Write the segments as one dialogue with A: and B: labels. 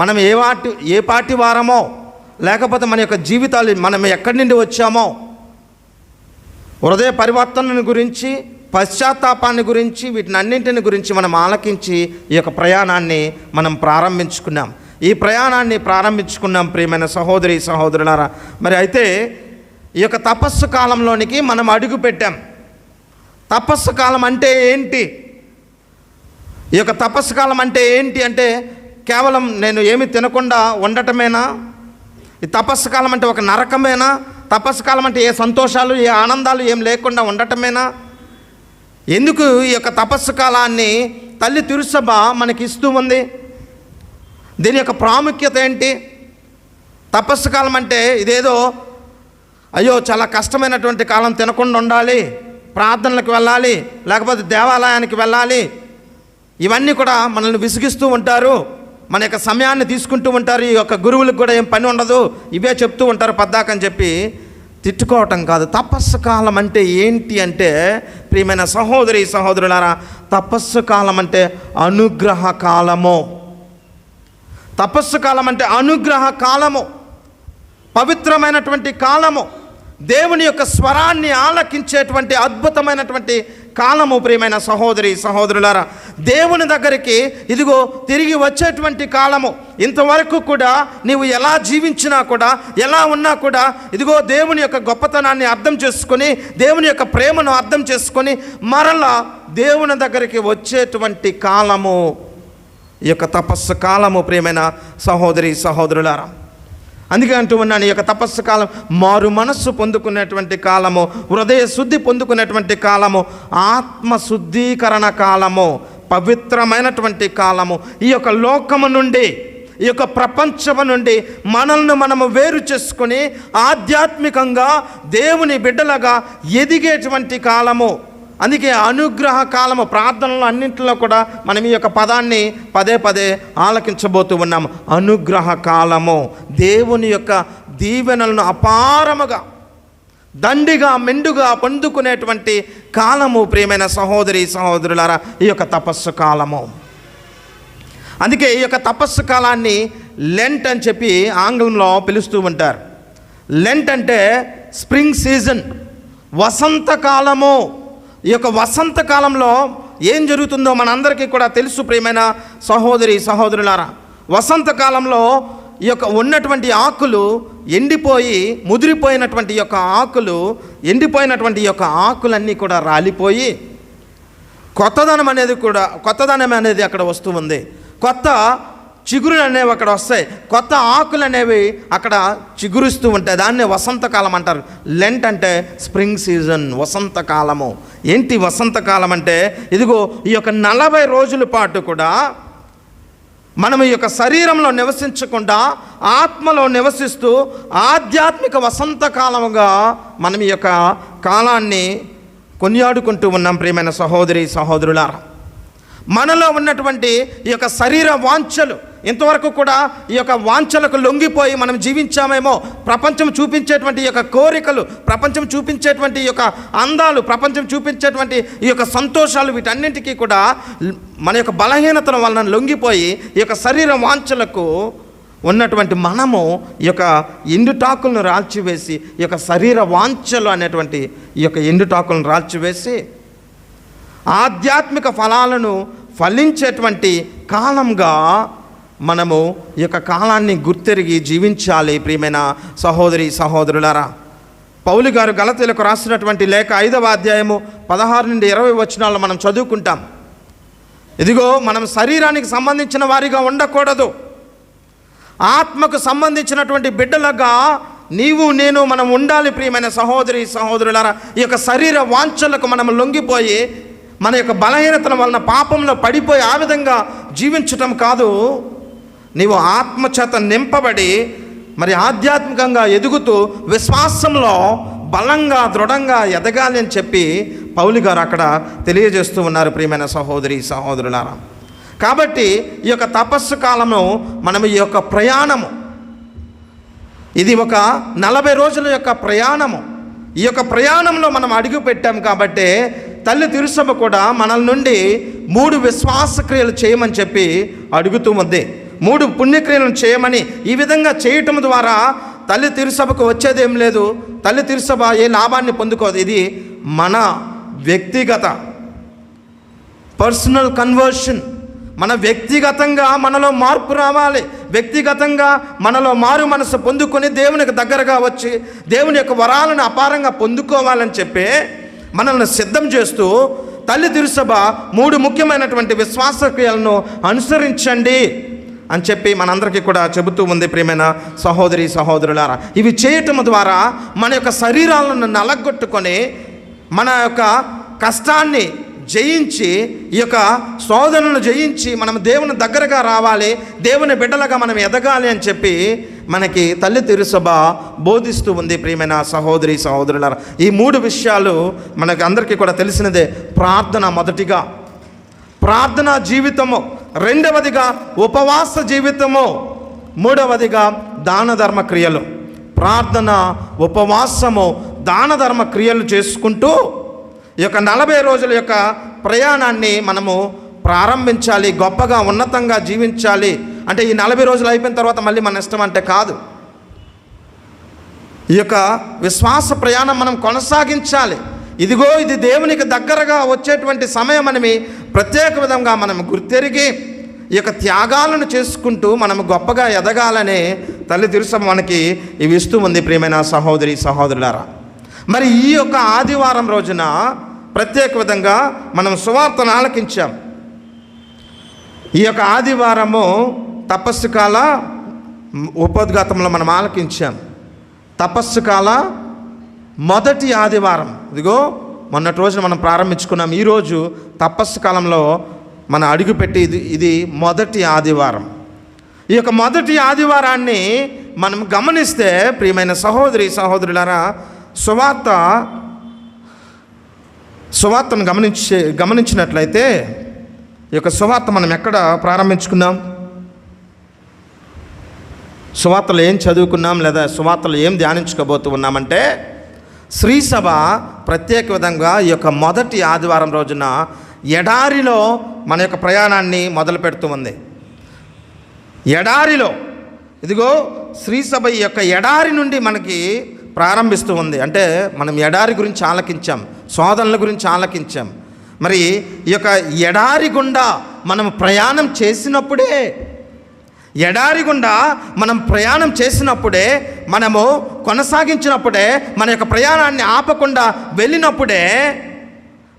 A: మనం ఏ పార్టీ వారమో, లేకపోతే మన యొక్క జీవితాలు మనం ఎక్కడి నుండి వచ్చామో, హృదయ పరివర్తనను గురించి, పశ్చాత్తాపాన్ని గురించి, వీటిని అన్నింటిని గురించి మనం ఆలకించి ఈ యొక్క ప్రయాణాన్ని మనం ప్రారంభించుకున్నాం. ఈ ప్రయాణాన్ని ప్రారంభించుకున్నాం ప్రియమైన సహోదరి సహోదరులారా. మరి అయితే ఈ యొక్క తపస్సు కాలంలోనికి మనం అడుగు పెట్టాం. తపస్సు కాలం అంటే ఏంటి? ఈ యొక్క తపస్సు కాలం అంటే ఏంటి అంటే కేవలం నేను ఏమి తినకుండా ఉండటమేనా? ఈ తపస్సు కాలం అంటే ఒక నరకమేనా? తపస్సు కాలం అంటే ఏ సంతోషాలు, ఏ ఆనందాలు ఏం లేకుండా ఉండటమేనా? ఎందుకు ఈ యొక్క తపస్సు కాలాన్ని తల్లి తిరుసభ మనకి ఇస్తూ ఉంది? దీని యొక్క ప్రాముఖ్యత ఏంటి? తపస్సు కాలం అంటే ఇదేదో అయ్యో చాలా కష్టమైనటువంటి కాలం, తినకుండా ఉండాలి, ప్రార్థనలకు వెళ్ళాలి, లేకపోతే దేవాలయానికి వెళ్ళాలి, ఇవన్నీ కూడా మనల్ని విసిగిస్తూ ఉంటారు, మన యొక్క సమయాన్ని తీసుకుంటూ ఉంటారు, ఈ యొక్క గురువులకు కూడా ఏం పని ఉండదు, ఇవే చెప్తూ ఉంటారు పద్దాకని చెప్పి తిట్టుకోవటం కాదు. తపస్సు కాలం అంటే ఏంటి అంటే ప్రియమైన సహోదరి సహోదరులారా, తపస్సు కాలం అంటే అనుగ్రహ కాలము. తపస్సు కాలం అంటే అనుగ్రహ కాలము, పవిత్రమైనటువంటి కాలము, దేవుని యొక్క స్వరాన్ని ఆలకించేటువంటి అద్భుతమైనటువంటి కాలము ప్రియమైన సహోదరి సహోదరులారా. దేవుని దగ్గరికి ఇదిగో తిరిగి వచ్చేటువంటి కాలము. ఇంతవరకు కూడా నీవు ఎలా జీవించినా కూడా, ఎలా ఉన్నా కూడా ఇదిగో దేవుని యొక్క గొప్పతనాన్ని అర్థం చేసుకొని, దేవుని యొక్క ప్రేమను అర్థం చేసుకొని మరలా దేవుని దగ్గరికి వచ్చేటువంటి కాలము ఈ యొక్క తపస్సు కాలము ప్రియమైన సహోదరి సహోదరులారా. అందుకే అంటూ ఉన్నాను, ఈ యొక్క తపస్సు కాలం మారు మనస్సు పొందుకునేటువంటి కాలము, హృదయ శుద్ధి పొందుకునేటువంటి కాలము, ఆత్మ శుద్ధీకరణ కాలము, పవిత్రమైనటువంటి కాలము. ఈ యొక్క లోకము నుండి, ఈ యొక్క ప్రపంచము నుండి మనల్ని మనము వేరు చేసుకొని ఆధ్యాత్మికంగా దేవుని బిడ్డలుగా ఎదిగేటువంటి కాలము. అందుకే అనుగ్రహ కాలము. ప్రార్థనలు అన్నింటిలో కూడా మనం ఈ యొక్క పదాన్ని పదే పదే ఆలకించబోతూ ఉన్నాము. అనుగ్రహ కాలము, దేవుని యొక్క దీవెనలను అపారముగా దండిగా మెండుగా పొందుకునేటువంటి కాలము ప్రియమైన సహోదరి సహోదరులారా, ఈ యొక్క తపస్సు కాలము. అందుకే ఈ యొక్క తపస్సు కాలాన్ని లెంట్ అని చెప్పి ఆంగ్లంలో పిలుస్తూ ఉంటారు. లెంట్ అంటే స్ప్రింగ్ సీజన్, వసంతకాలము. ఈ యొక్క వసంతకాలంలో ఏం జరుగుతుందో మనందరికీ కూడా తెలుసు ప్రియమైన సహోదరి సహోదరులారా. వసంతకాలంలో ఈ యొక్క ఉన్నటువంటి ఆకులు ఎండిపోయి, ముదిరిపోయినటువంటి యొక్క ఆకులు, ఎండిపోయినటువంటి యొక్క ఆకులన్నీ కూడా రాలిపోయి కొత్తదనం అనేది అక్కడ వస్తూ ఉంది. కొత్త చిగురులు అనేవి అక్కడ వస్తాయి, కొత్త ఆకులు అనేవి అక్కడ చిగురుస్తూ ఉంటాయి. దాన్నే వసంతకాలం అంటారు. లెంట్ అంటే స్ప్రింగ్ సీజన్, వసంతకాలము. ఏంటి వసంతకాలం అంటే? ఇదిగో ఈ యొక్క 40 రోజుల పాటు కూడా మనం ఈ యొక్క శరీరంలో నివసించకుండా ఆత్మలో నివసిస్తూ ఆధ్యాత్మిక వసంతకాలముగా మనం ఈ యొక్క కాలాన్ని కొనియాడుకుంటూ ఉన్నాం ప్రియమైన సహోదరి సహోదరులారా. మనలో ఉన్నటువంటి ఈ యొక్క శరీర వాంఛలు, ఇంతవరకు కూడా ఈ యొక్క వాంఛలకు లొంగిపోయి మనం జీవించామేమో. ప్రపంచం చూపించేటువంటి ఈ యొక్క కోరికలు, ప్రపంచం చూపించేటువంటి ఈ యొక్క అందాలు, ప్రపంచం చూపించేటువంటి ఈ యొక్క సంతోషాలు, వీటన్నింటికీ కూడా మన యొక్క బలహీనతల వలన లొంగిపోయి ఈ యొక్క శరీర వాంఛలకు ఉన్నటువంటి మనము ఈ యొక్క ఎండుటాకులను రాల్చివేసి, ఈ యొక్క శరీర వాంఛలు అనేటువంటి ఈ యొక్క ఎండుటాకులను రాల్చివేసి ఆధ్యాత్మిక ఫలాలను ఫలించేటువంటి కాలంగా మనము ఈ యొక్క కాలాన్ని గుర్తెరిగి జీవించాలి ప్రియమైన సహోదరి సహోదరులారా. పౌలు గారు గలతీయులకు రాసినటువంటి లేఖ 5వ అధ్యాయము 16 నుండి 20 వచనాల్లో మనం చదువుకుంటాం. ఇదిగో మనం శరీరానికి సంబంధించిన వారిగా ఉండకూడదు, ఆత్మకు సంబంధించినటువంటి బిడ్డలుగా నీవు నేను మనం ఉండాలి ప్రియమైన సహోదరి సహోదరులారా. ఈ యొక్క శరీర వాంఛలకు మనం లొంగిపోయి మన యొక్క బలహీనతల వలన పాపంలో పడిపోయి ఆ విధంగా జీవించటం కాదు. నీవు ఆత్మచేత నింపబడి మరి ఆధ్యాత్మికంగా ఎదుగుతూ విశ్వాసంలో బలంగా దృఢంగా ఎదగాలి అని చెప్పి పౌలు గారు అక్కడ తెలియజేస్తూ ఉన్నారు ప్రియమైన సహోదరి సహోదరులారా. కాబట్టి ఈ యొక్క తపస్సు కాలము, మనం ఈ యొక్క ప్రయాణము, ఇది ఒక 40 రోజుల యొక్క ప్రయాణము. ఈ యొక్క ప్రయాణంలో మనం అడుగు పెట్టాం కాబట్టి తల్లి తిరుసభ కూడా మనల నుండి 3 విశ్వాస క్రియలు చేయమని చెప్పి అడుగుతూ ఉంది. 3 పుణ్యక్రియలను చేయమని ఈ విధంగా చేయటం ద్వారా తల్లి తిరుసభకు వచ్చేదేం లేదు. తల్లి తిరుసభ ఏ లాభాన్ని పొందుకోదు. ఇది మన వ్యక్తిగత పర్సనల్ కన్వర్షన్. మన వ్యక్తిగతంగా మనలో మార్పు రావాలి. వ్యక్తిగతంగా మనలో మారు మనసు పొందుకొని దేవునికి దగ్గరగా వచ్చి దేవుని యొక్క వరాలను అపారంగా పొందుకోవాలని చెప్పి మనల్ని సిద్ధం చేస్తూ తల్లి తిరుసభ 3 ముఖ్యమైనటువంటి విశ్వాస క్రియలను అనుసరించండి అని చెప్పి మనందరికీ కూడా చెబుతూ ఉంది. ప్రియమైన సహోదరి సహోదరులారా, ఇవి చేయటం ద్వారా మన యొక్క శరీరాలను నలగొట్టుకొని మన యొక్క కష్టాన్ని జయించి ఈ యొక్క శోధనను జయించి మనం దేవుని దగ్గరగా రావాలి, దేవుని బిడ్డలుగా మనం ఎదగాలి అని చెప్పి మనకి తల్లి తిరుసభ బోధిస్తూ ఉంది. ప్రియమైన సహోదరి సహోదరులారా, ఈ 3 విషయాలు మనకి అందరికీ కూడా తెలిసినదే. ప్రార్థన మొదటిగా, ప్రార్థనా జీవితము రెండవదిగా, ఉపవాస జీవితము మూడవదిగా, దాన ధర్మ క్రియలు. ప్రార్థన, ఉపవాసము, దాన ధర్మ క్రియలు చేసుకుంటూ ఈ యొక్క 40 రోజుల యొక్క ప్రయాణాన్ని మనము ప్రారంభించాలి. గొప్పగా ఉన్నతంగా జీవించాలి. అంటే ఈ 40 రోజులు అయిపోయిన తర్వాత మళ్ళీ మన ఇష్టం అంటే కాదు. ఈ యొక్క విశ్వాస ప్రయాణం మనం కొనసాగించాలి. ఇదిగో ఇది దేవునికి దగ్గరగా వచ్చేటువంటి సమయం అని ప్రత్యేక విధంగా మనం గుర్తెరిగి ఈ యొక్క త్యాగాలను చేసుకుంటూ మనము గొప్పగా ఎదగాలనే తల్లి తిరుసభ మనకి ఇవి ఇస్తూ ఉంది. ప్రియమైన సహోదరి సహోదరులారా, మరి ఈ యొక్క ఆదివారం రోజున ప్రత్యేక విధంగా మనం సువార్తను ఆలకించాం. ఈ యొక్క ఆదివారము తపస్సు కాల ఉపోద్ఘాతంలో మనం ఆలకించాం. తపస్సు కాల మొదటి ఆదివారం. ఇదిగో మొన్నటి రోజున మనం ప్రారంభించుకున్నాం. ఈరోజు తపస్సు కాలంలో మనం అడుగుపెట్టి ఇది మొదటి ఆదివారం. ఈ యొక్క మొదటి ఆదివారాన్ని మనం గమనిస్తే ప్రియమైన సహోదరి సహోదరులారా, సువార్తను గమనించినట్లయితే ఈ యొక్క సువార్త మనం ఎక్కడ ప్రారంభించుకున్నాం, సువార్తలు ఏం చదువుకున్నాం, లేదా సువార్తలు ఏం ధ్యానించుకోబోతూ ఉన్నామంటే, శ్రీసభ ప్రత్యేక విధంగా ఈ యొక్క మొదటి ఆదివారం రోజున ఎడారిలో మన యొక్క ప్రయాణాన్ని మొదలు పెడుతూ ఉంది. ఎడారిలో ఇదిగో శ్రీసభ ఈ యొక్క ఎడారి నుండి మనకి ప్రారంభిస్తూ ఉంది. అంటే మనం ఎడారి గురించి ఆలకించాం, శోధనల గురించి ఆలకించాం. మరి ఈ యొక్క ఎడారి గుండా మనం ప్రయాణం చేసినప్పుడే, ఎడారి గుండా మనం ప్రయాణం చేసినప్పుడే, మనము కొనసాగించినప్పుడే, మన యొక్క ప్రయాణాన్ని ఆపకుండా వెళ్ళినప్పుడే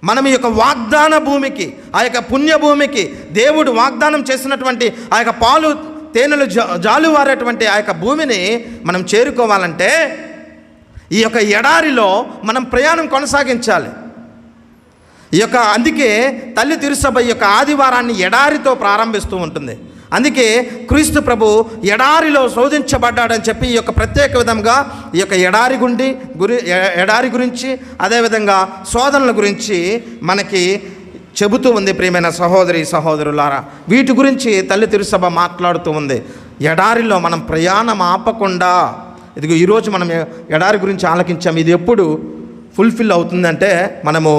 A: మనం ఈ యొక్క వాగ్దాన భూమికి, ఆ యొక్క పుణ్యభూమికి, దేవుడు వాగ్దానం చేసినటువంటి ఆ యొక్క పాలు తేనెలు జాలువారేటువంటి ఆ యొక్క భూమిని మనం చేరుకోవాలంటే ఈ యొక్క ఎడారిలో మనం ప్రయాణం కొనసాగించాలి. ఈ యొక్క అందుకే తల్లి తిరుసభ ఈ యొక్క ఆదివారాన్ని ఎడారితో ప్రారంభిస్తూ ఉంటుంది. అందుకే క్రీస్తు ప్రభు ఎడారిలో శోధించబడ్డాడని చెప్పి ఈ యొక్క ప్రత్యేక విధంగా ఈ యొక్క ఎడారి గురించి అదేవిధంగా శోధనల గురించి మనకి చెబుతూ ఉంది. ప్రియమైన సహోదరి సహోదరులారా, వీటి గురించి తల్లి తిరుసభ మాట్లాడుతూ ఉంది. ఎడారిలో మనం ప్రయాణం ఆపకుండా, ఇదిగో ఈరోజు మనం ఎడారి గురించి ఆలకించాం. ఇది ఎప్పుడు ఫుల్ఫిల్ అవుతుందంటే మనము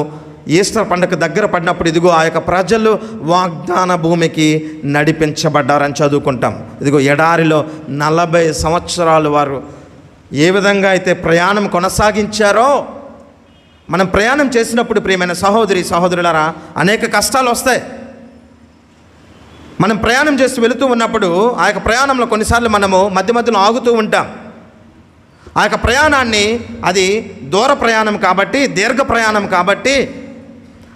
A: ఈస్టర్ పండుగ దగ్గర పడినప్పుడు ఇదిగో ఆ యొక్క ప్రజలు వాగ్దాన భూమికి నడిపించబడ్డారని చదువుకుంటాం. ఇదిగో ఎడారిలో 40 సంవత్సరాలు వారు ఏ విధంగా అయితే ప్రయాణం కొనసాగించారో, మనం ప్రయాణం చేసినప్పుడు ప్రియమైన సహోదరి సహోదరులారా అనేక కష్టాలు వస్తాయి. మనం ప్రయాణం చేసి వెళుతూ ఉన్నప్పుడు ఆ యొక్క ప్రయాణంలో కొన్నిసార్లు మనము మధ్య మధ్యలో ఆగుతూ ఉంటాం. ఆ యొక్క ప్రయాణాన్ని, అది దూర ప్రయాణం కాబట్టి, దీర్ఘ ప్రయాణం కాబట్టి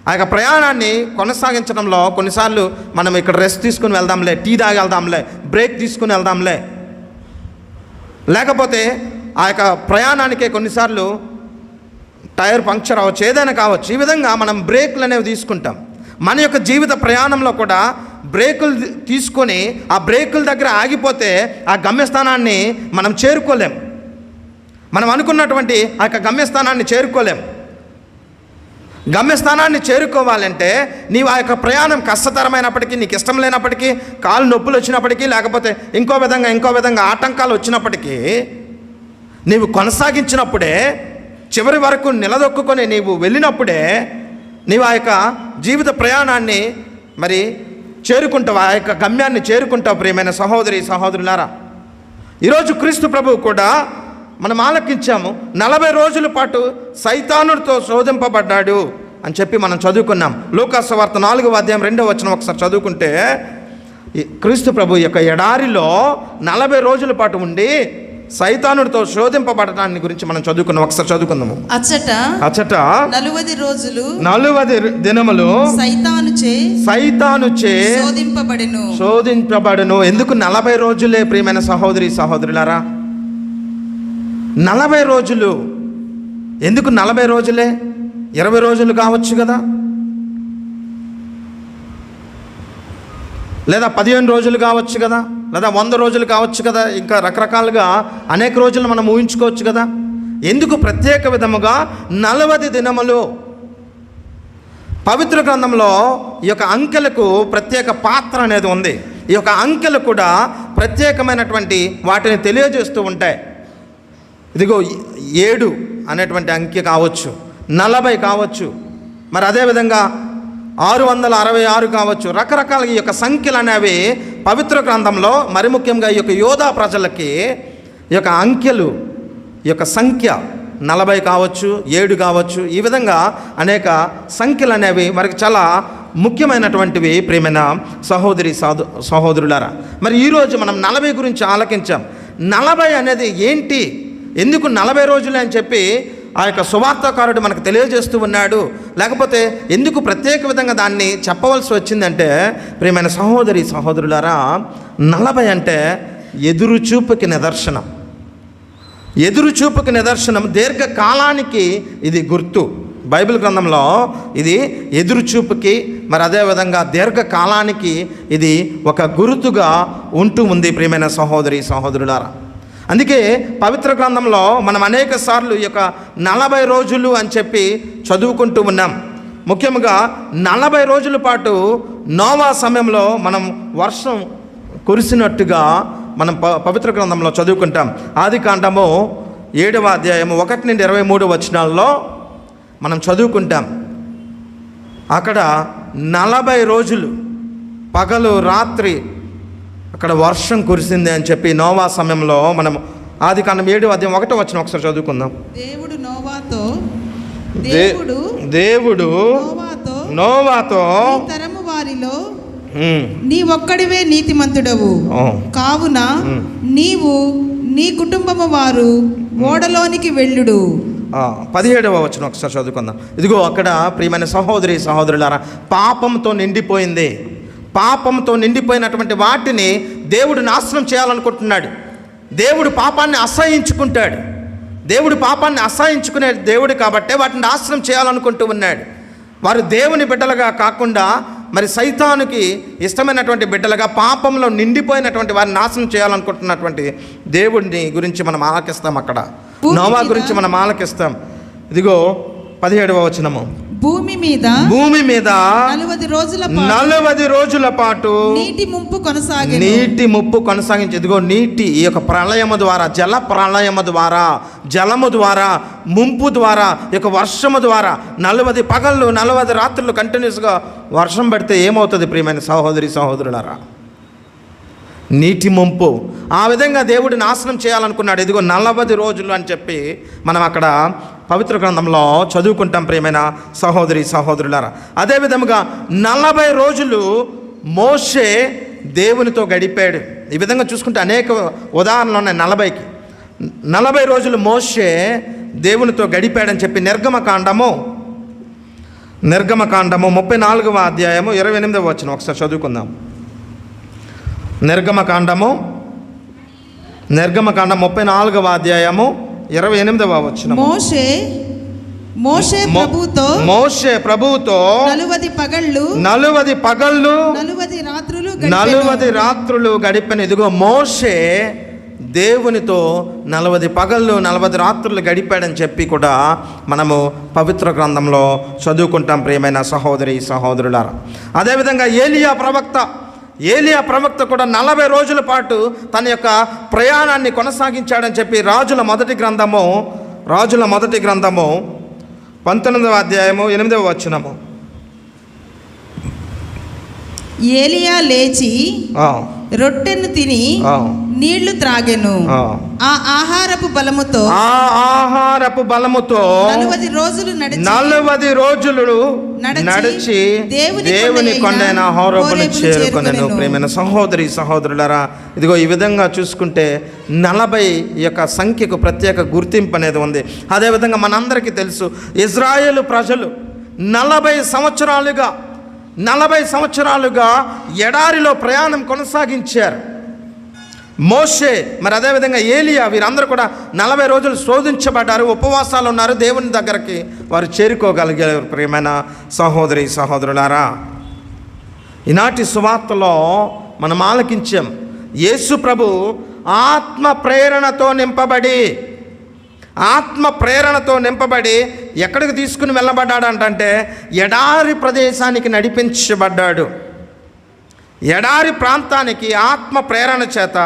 A: ఆ యొక్క ప్రయాణాన్ని కొనసాగించడంలో కొన్నిసార్లు మనం ఇక్కడ రెస్ట్ తీసుకుని వెళ్దాంలే, టీ తాగి వెళ్దాంలే, బ్రేక్ తీసుకుని వెళ్దాంలే, లేకపోతే ఆ యొక్క ప్రయాణానికే కొన్నిసార్లు టైర్ పంక్చర్ అవ్వచ్చు, ఏదైనా కావచ్చు. ఈ విధంగా మనం బ్రేకులు అనేవి తీసుకుంటాం. మన యొక్క జీవిత ప్రయాణంలో కూడా బ్రేకులు తీసుకొని ఆ బ్రేకుల దగ్గర ఆగిపోతే ఆ గమ్యస్థానాన్ని మనం చేరుకోలేం. మనం అనుకున్నటువంటి ఆ యొక్క గమ్యస్థానాన్ని చేరుకోలేం. గమ్యస్థానాన్ని చేరుకోవాలంటే నీవు ఆ యొక్క ప్రయాణం కష్టతరమైనప్పటికీ, నీకు ఇష్టం లేనప్పటికీ, కాలు నొప్పులు వచ్చినప్పటికీ, లేకపోతే ఇంకో విధంగా ఆటంకాలు వచ్చినప్పటికీ నీవు కొనసాగించినప్పుడే, చివరి వరకు నిలదొక్కుని నీవు వెళ్ళినప్పుడే నీవు ఆ యొక్క జీవిత ప్రయాణాన్ని మరి చేరుకుంటావు, ఆ యొక్క గమ్యాన్ని చేరుకుంటావు ప్రియమైన సహోదరి సహోదరులారా. ఈరోజు క్రీస్తు ప్రభువు కూడా మనం ఆలకించాము, 40 రోజుల పాటు సైతానుడితో శోధింపబడ్డాడు అని చెప్పి మనం చదువుకున్నాం. లూకాసు వార్త 4వ అధ్యాయం 2వ వచనం ఒకసారి చదువుకుంటే, క్రీస్తు ప్రభు యొక్క ఎడారిలో 40 రోజుల పాటు ఉండి సైతానుడితో శోధింపబడటాన్ని గురించి మనం చదువుకున్నాం. ఒకసారి చదువుకుందాము. అచ్చట
B: 40 రోజులు
A: 40 దినములు సైతానుచే శోధింపబడును. ఎందుకు 40 రోజులే ప్రియమైన సహోదరి సహోదరులారా? 40 రోజులు ఎందుకు? 40 రోజులే, 20 రోజులు కావచ్చు కదా, లేదా 15 రోజులు కావచ్చు కదా, లేదా 100 రోజులు కావచ్చు కదా, ఇంకా రకరకాలుగా అనేక రోజులు మనం ఊహించుకోవచ్చు కదా. ఎందుకు ప్రత్యేక విధముగా 40 దినములు? పవిత్ర గ్రంథంలో ఈ యొక్క అంకెలకు ప్రత్యేక పాత్ర అనేది ఉంది. ఈ యొక్క అంకెలు కూడా ప్రత్యేకమైనటువంటి వాటిని తెలియజేస్తూ ఉంటాయి. ఇదిగో 7 అనేటువంటి అంకె కావచ్చు, 40 కావచ్చు, మరి అదేవిధంగా 666 కావచ్చు. రకరకాల ఈ యొక్క సంఖ్యలు అనేవి పవిత్ర గ్రంథంలో, మరి ముఖ్యంగా ఈ యొక్క యోధా ప్రజలకి ఈ యొక్క అంకెలు, ఈ యొక్క సంఖ్య 40 కావచ్చు, 7 కావచ్చు, ఈ విధంగా అనేక సంఖ్యలు అనేవి మనకి చాలా ముఖ్యమైనటువంటివి ప్రియమైన సహోదరి సహోదరులారా. మరి ఈరోజు మనం 40 గురించి ఆలకించాం. 40 అనేది ఏంటి, ఎందుకు 40 రోజులే అని చెప్పి ఆ యొక్క సువార్తాకారుడు మనకు తెలియజేస్తూ ఉన్నాడు, లేకపోతే ఎందుకు ప్రత్యేక విధంగా దాన్ని చెప్పవలసి వచ్చిందంటే, ప్రియమైన సహోదరి సహోదరులారా, 40 అంటే ఎదురుచూపుకి నిదర్శనం. ఎదురుచూపుకి నిదర్శనం, దీర్ఘకాలానికి ఇది గుర్తు. బైబిల్ గ్రంథంలో ఇది ఎదురుచూపుకి, మరి అదేవిధంగా దీర్ఘకాలానికి ఇది ఒక గుర్తుగా ఉంటూ ఉంది ప్రియమైన సహోదరి సహోదరులారా. అందుకే పవిత్ర గ్రంథంలో మనం అనేక సార్లు ఈ యొక్క 40 రోజులు అని చెప్పి చదువుకుంటూ ఉన్నాం. ముఖ్యంగా 40 రోజుల పాటు నోవా సమయంలో మనం వర్షం కురిసినట్టుగా మనం పవిత్ర గ్రంథంలో చదువుకుంటాం. ఆదికాండము 7వ అధ్యాయము 1 నుండి 23 వచనాల్లో మనం చదువుకుంటాం. అక్కడ 40 రోజులు పగలు రాత్రి అక్కడ వర్షం కురిసింది అని చెప్పి నోవా సమయంలో మనం ఆదికాండం 7వ అధ్యాయం 1వ వచనం ఒకసారి చదువుకుందాం. దేవుడు నోవాతో
B: తరము వారిలో నీ ఒక్కడివే నీతిమంతుడవు కావున నీవు నీ కుటుంబము వారు ఓడలోనికి వెళ్ళుడు.
A: 17వ వచనం ఒకసారి చదువుకుందాం. ఇదిగో అక్కడ ప్రియమైన సహోదరి సహోదరులారా, పాపంతో నిండిపోయింది. పాపంతో నిండిపోయినటువంటి వాటిని దేవుడు నాశనం చేయాలనుకుంటున్నాడు. దేవుడు పాపాన్ని అసహించుకుంటాడు. దేవుడు పాపాన్ని అసహించుకునే దేవుడు కాబట్టే వాటిని నాశనం చేయాలనుకుంటూ ఉన్నాడు. వారు దేవుని బిడ్డలుగా కాకుండా మరి సైతానుకి ఇష్టమైనటువంటి బిడ్డలుగా పాపంలో నిండిపోయినటువంటి వారిని నాశనం చేయాలనుకుంటున్నటువంటి దేవుడిని గురించి మనం ఆలకిస్తాం. అక్కడ నోవా గురించి మనం ఆలకిస్తాం. ఇదిగో 17వ వచనము,
B: భూమి మీద
A: 40 రోజుల పాటు నీటి ముప్పు కొనసాగించి, ఇదిగో నీటి ఈ యొక్క ప్రళయము ద్వారా, జల ప్రళయము ద్వారా, జలము ద్వారా, ముంపు ద్వారా, ఈ యొక్క వర్షము ద్వారా 40 పగళ్ళు 40 రాత్రులు కంటిన్యూస్గా వర్షం పడితే ఏమవుతుంది ప్రియమైన సహోదరి సహోదరులారా? నీటి ముంపు. ఆ విధంగా దేవుడు నాశనం చేయాలనుకున్నాడు. ఇదిగో 40 రోజులు అని చెప్పి మనం అక్కడ పవిత్ర గ్రంథంలో చదువుకుంటాం ప్రియమైన సహోదరి సహోదరులారా. అదేవిధముగా 40 రోజులు మోషే దేవునితో గడిపాడు. ఈ విధంగా చూసుకుంటే అనేక ఉదాహరణలు ఉన్నాయి. 40 రోజులు మోషే దేవునితో గడిపాడని చెప్పి నిర్గమకాండము 34వ అధ్యాయము 28వ వచనం ఒకసారి చదువుకుందాం. నిర్గమకాండము 34వ అధ్యాయము 28వ వచనం.
B: మోషే ప్రభువుతో 40 పగళ్ళు
A: 40 రాత్రులు గడిపిన. ఇదిగో మోషే దేవునితో 40 పగళ్ళు 40 రాత్రులు గడిపాడని చెప్పి కూడా మనము పవిత్ర గ్రంథంలో చదువుకుంటాం ప్రియమైన సహోదరి సహోదరులారా. అదేవిధంగా ఏలియా ప్రవక్త కూడా 40 రోజుల పాటు తన యొక్క ప్రయాణాన్ని కొనసాగించాడని చెప్పి రాజుల మొదటి గ్రంథము 19వ అధ్యాయము 8వ వచనము.
B: ఏలియా లేచి
A: ఆ,
B: రొట్టెను తిని
A: ఆ,
B: నీళ్లు త్రాగెను.
A: ఆ.
B: ఆ ఆహారపు బలముతో
A: ఆ ఆహారపు బలముతో
B: 40 రోజులు నడిచి
A: 40 రోజులు నడిచి దేవుని కొండైన హోరేబును చేరుకొనెను. ప్రియమైన సహోదరి సహోదరులారా, ఇదిగో ఈ విధంగా చూసుకుంటే 40 యొక్క సంఖ్యకు ప్రత్యేక గుర్తింపు అనేది ఉంది. అదేవిధంగా మనందరికీ తెలుసు, ఇజ్రాయేలు ప్రజలు 40 సంవత్సరాలుగా ఎడారిలో ప్రయాణం కొనసాగించారు. మోషే, మరి అదేవిధంగా ఏలియా, వీరందరూ కూడా 40 రోజులు శోధించబడ్డారు, ఉపవాసాలు ఉన్నారు, దేవుని దగ్గరికి వారు చేరుకోగలిగారు. ప్రియమైన సహోదరి సహోదరులారా, ఈనాటి సువార్తలో మనం ఆలకించాం, యేసు ప్రభు ఆత్మ ప్రేరణతో నింపబడి ఎక్కడికి తీసుకుని వెళ్ళబడ్డాడు అంటే ఎడారి ప్రదేశానికి నడిపించబడ్డాడు. ఎడారి ప్రాంతానికి ఆత్మ ప్రేరణ చేత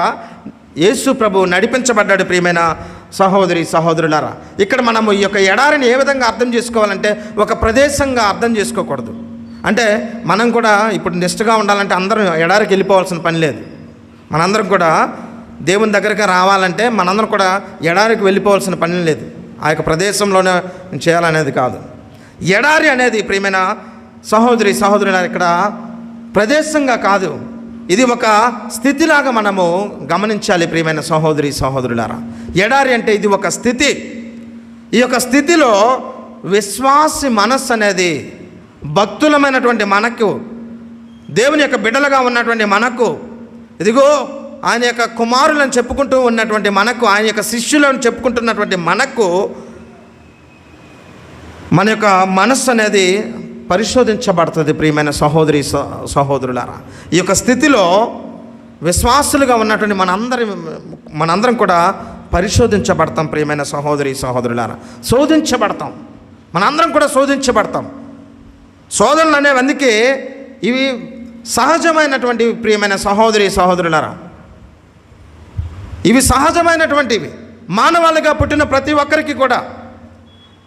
A: యేసు ప్రభు నడిపించబడ్డాడు. ప్రియమైన సహోదరి సహోదరులారా, ఇక్కడ మనము ఈ యొక్క ఎడారిని ఏ విధంగా అర్థం చేసుకోవాలంటే ఒక ప్రదేశంగా అర్థం చేసుకోకూడదు. అంటే మనం కూడా ఇప్పుడు నిష్ఠగా ఉండాలంటే అందరం ఎడారికి వెళ్ళిపోవాల్సిన పని లేదు. మనందరం కూడా దేవుని దగ్గరికి రావాలంటే మనందరం కూడా ఎడారికి వెళ్ళిపోవాల్సిన పని లేదు. ఆ యొక్క ప్రదేశంలోనే చేయాలనేది కాదు. ఎడారి అనేది ప్రియమైన సహోదరి సహోదరులారా ఇక్కడ ప్రదేశంగా కాదు, ఇది ఒక స్థితిలాగా మనము గమనించాలి. ప్రియమైన సహోదరి సహోదరులారా, ఎడారి అంటే ఇది ఒక స్థితి. ఈ యొక్క స్థితిలో విశ్వాసి మనస్సు అనేది భక్తులమైనటువంటి మనకు, దేవుని యొక్క బిడ్డలుగా ఉన్నటువంటి మనకు, ఇదిగో ఆయన యొక్క కుమారులను చెప్పుకుంటూ ఉన్నటువంటి మనకు, ఆయన యొక్క శిష్యులను చెప్పుకుంటున్నటువంటి మనకు మన యొక్క మనస్సు అనేది పరిశోధించబడుతుంది. ప్రియమైన సహోదరి సహోదరులారా, ఈ యొక్క స్థితిలో విశ్వాసులుగా ఉన్నటువంటి మనందరం కూడా పరిశోధించబడతాం. ప్రియమైన సహోదరి సహోదరులారా, శోధించబడతాం, మనందరం కూడా శోధించబడతాం. శోధనలు అనేవి అందుకే ఇవి సహజమైనటువంటి, ప్రియమైన సహోదరి సహోదరులారా, ఇవి సహజమైనటువంటివి. మానవాళిగా పుట్టిన ప్రతి ఒక్కరికి కూడా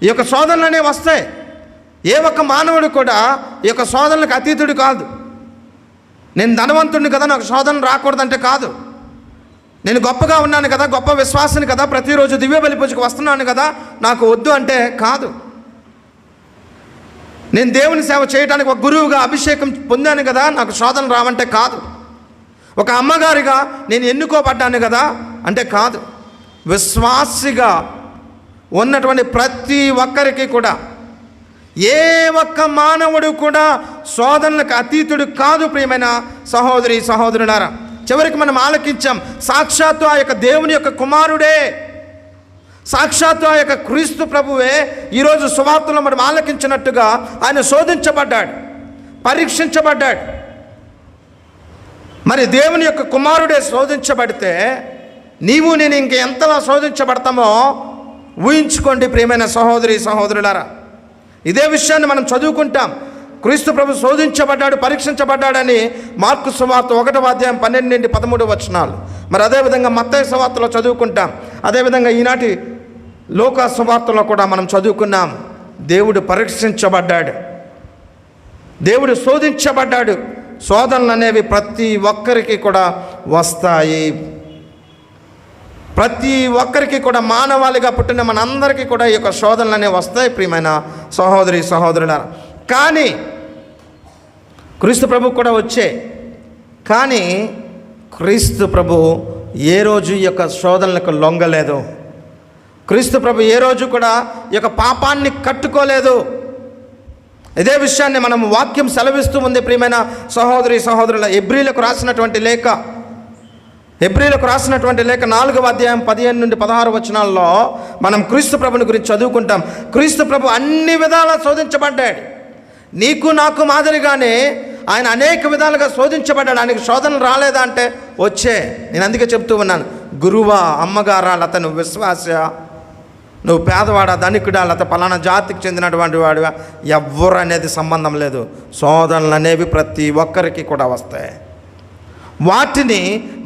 A: ఈ యొక్క శోధనలు అనేవి వస్తాయి. ఏ ఒక్క మానవుడు కూడా ఈ యొక్క శోధనలకు అతీతుడు కాదు. నేను ధనవంతుడిని కదా, నాకు శోధన రాకూడదంటే కాదు. నేను గొప్పగా ఉన్నాను కదా, గొప్ప విశ్వాసిని కదా, ప్రతిరోజు దివ్య బలి పూజకు వస్తున్నాను కదా, నాకు వద్దు అంటే కాదు. నేను దేవుని సేవ చేయడానికి ఒక గురువుగా అభిషేకం పొందాను కదా, నాకు శోధన రావంటే కాదు. ఒక అమ్మగారిగా నేను ఎన్నుకోబడ్డాను కదా అంటే కాదు. విశ్వాసిగా ఉన్నటువంటి ప్రతి ఒక్కరికి కూడా, ఏ ఒక్క మానవుడు కూడా శోధనలకు అతీతుడు కాదు. ప్రియమైన సహోదరి సహోదరులారా, చివరికి మనం ఆలకించాం, సాక్షాత్తు ఆ యొక్క దేవుని యొక్క కుమారుడే, సాక్షాత్తు ఆ యొక్క క్రీస్తు ప్రభువే ఈరోజు సువార్తలో మనం ఆలకించినట్టుగా ఆయన శోధించబడ్డాడు, పరీక్షించబడ్డాడు. మరి దేవుని యొక్క కుమారుడే శోధించబడితే నీవు నేను ఇంక ఎంతలా శోధించబడతామో ఊహించుకోండి. ప్రియమైన సహోదరి సహోదరులారా, ఇదే విషయాన్ని మనం చదువుకుంటాం. క్రీస్తు ప్రభు శోధించబడ్డాడు, పరీక్షించబడ్డాడని మార్కు సువార్త 1వ అధ్యాయం 12 నుండి 13 వచనాలు. మరి అదేవిధంగా మత్తయి సువార్తలో చదువుకుంటాం. అదేవిధంగా ఈనాటి లోకా సువార్తలో కూడా మనం చదువుకున్నాం. దేవుడు పరీక్షించబడ్డాడు, దేవుడు శోధించబడ్డాడు. శోధనలు అనేవి ప్రతి ఒక్కరికి కూడా వస్తాయి. ప్రతి ఒక్కరికి కూడా, మానవాళిగా పుట్టిన మనందరికీ కూడా ఈ యొక్క శోధనలు అనేవి వస్తాయి. ప్రియమైన సహోదరి సహోదరులారా, కానీ క్రీస్తు ప్రభు కూడా వచ్చే, కానీ క్రీస్తు ప్రభు ఏ రోజు ఈ యొక్క శోధనలకు లొంగలేదు. క్రీస్తు ప్రభు ఏ రోజు కూడా ఈ యొక్క పాపాన్ని కట్టుకోలేదు. ఇదే విషయాన్ని మనం వాక్యం సెలవిస్తూ ఉంది. ప్రియమైన సహోదరి సహోదరుల, హెబ్రీలకు రాసినటువంటి లేఖ 4వ అధ్యాయం 15 నుండి 16 వచనాల్లో మనం క్రీస్తు ప్రభుని గురించి చదువుకుంటాం. క్రీస్తు ప్రభు అన్ని విధాలా శోధించబడ్డాడు. నీకు నాకు మాదిరిగానే ఆయన అనేక విధాలుగా శోధించబడ్డాడు. ఆయనకు శోధనలు రాలేదా అంటే వచ్చే. నేను అందుకే చెప్తూ ఉన్నాను, గురువా, అమ్మగారా, లేకపోతే నువ్వు విశ్వాస, నువ్వు పేదవాడా, ధనికుడా, లేకపోతే పలానా జాతికి చెందినటువంటి వాడివా, ఎవ్వరు అనేది సంబంధం లేదు. శోధనలు అనేవి ప్రతి ఒక్కరికి కూడా వస్తాయి. వాటిని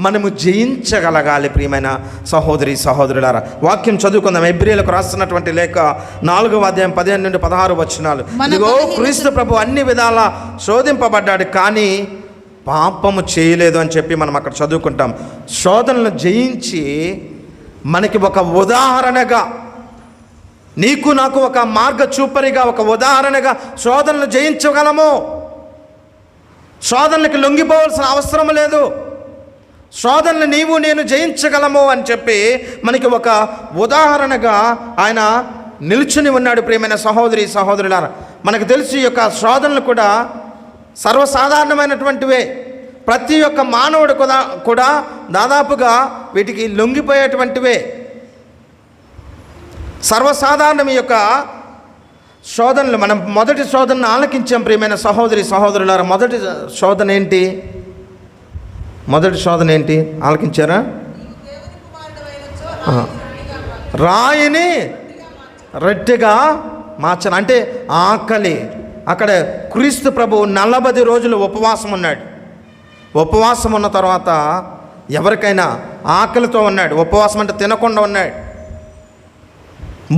A: మనము జయించగలగాలి. ప్రియమైన సహోదరి సహోదరులారా, వాక్యం చదువుకుందాం. హెబ్రీయులకు రాస్తున్నటువంటి లేఖ 4వ అధ్యాయం 15 నుండి 16 వచనాలు. ఇదిగో క్రీస్తు ప్రభు అన్ని విధాలా శోధింపబడ్డాడు, కానీ పాపము చేయలేదు అని చెప్పి మనం అక్కడ చదువుకుంటాం. శోధనలను జయించి మనకి ఒక ఉదాహరణగా, నీకు నాకు ఒక మార్గ చూపరిగా, ఒక ఉదాహరణగా శోధనలు జయించగలము. శోధనలకు లొంగిపోవాల్సిన అవసరం లేదు. శోధనలు నీవు నేను జయించగలము అని చెప్పి మనకి ఒక ఉదాహరణగా ఆయన నిల్చుని ఉన్నాడు. ప్రియమైన సహోదరి సహోదరులారా, మనకు తెలిసి ఈ యొక్క శోధనలు కూడా సర్వసాధారణమైనటువంటివే. ప్రతి ఒక్క మానవుడు కూడా దాదాపుగా వీటికి లొంగిపోయేటువంటివే. సర్వసాధారణం ఈ యొక్క శోధనలు. మనం మొదటి శోధనను ఆలకించాం ప్రియమైన సహోదరి సహోదరులారా. మొదటి శోధన ఏంటి? మొదటి శోధన ఏంటి ఆలకించారా? రాయిని రొట్టెగా మార్చను. అంటే ఆకలి. అక్కడ క్రీస్తు ప్రభు 40 రోజులు ఉపవాసం ఉన్నాడు. ఉపవాసం ఉన్న తర్వాత ఎవరికైనా ఆకలితో ఉన్నాడు. ఉపవాసం అంటే తినకుండా ఉన్నాడు,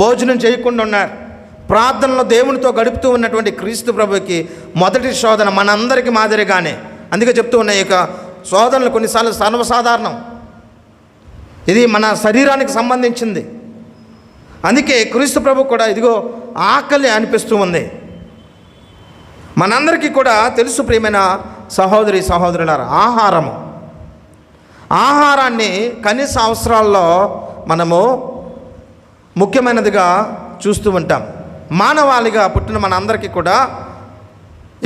A: భోజనం చేయకుండా ఉన్నాడు, ప్రార్థనలో దేవునితో గడుపుతూ ఉన్నటువంటి క్రీస్తు ప్రభుకి మొదటి శోధన మనందరికీ మాదిరిగానే. అందుకే చెప్తూ ఉన్నాయి, ఇక శోధనలు కొన్నిసార్లు సర్వసాధారణం. ఇది మన శరీరానికి సంబంధించింది. అందుకే క్రీస్తు ప్రభు కూడా ఇదిగో ఆకలి అనిపిస్తూ ఉంది. మనందరికీ కూడా తెలుసు ప్రియమైన సహోదరి సహోదరులారా, ఆహారాన్ని కనీస అవసరాల్లో మనము ముఖ్యమైనదిగా చూస్తూ ఉంటాం. మానవాళిగా పుట్టిన మనందరికీ కూడా,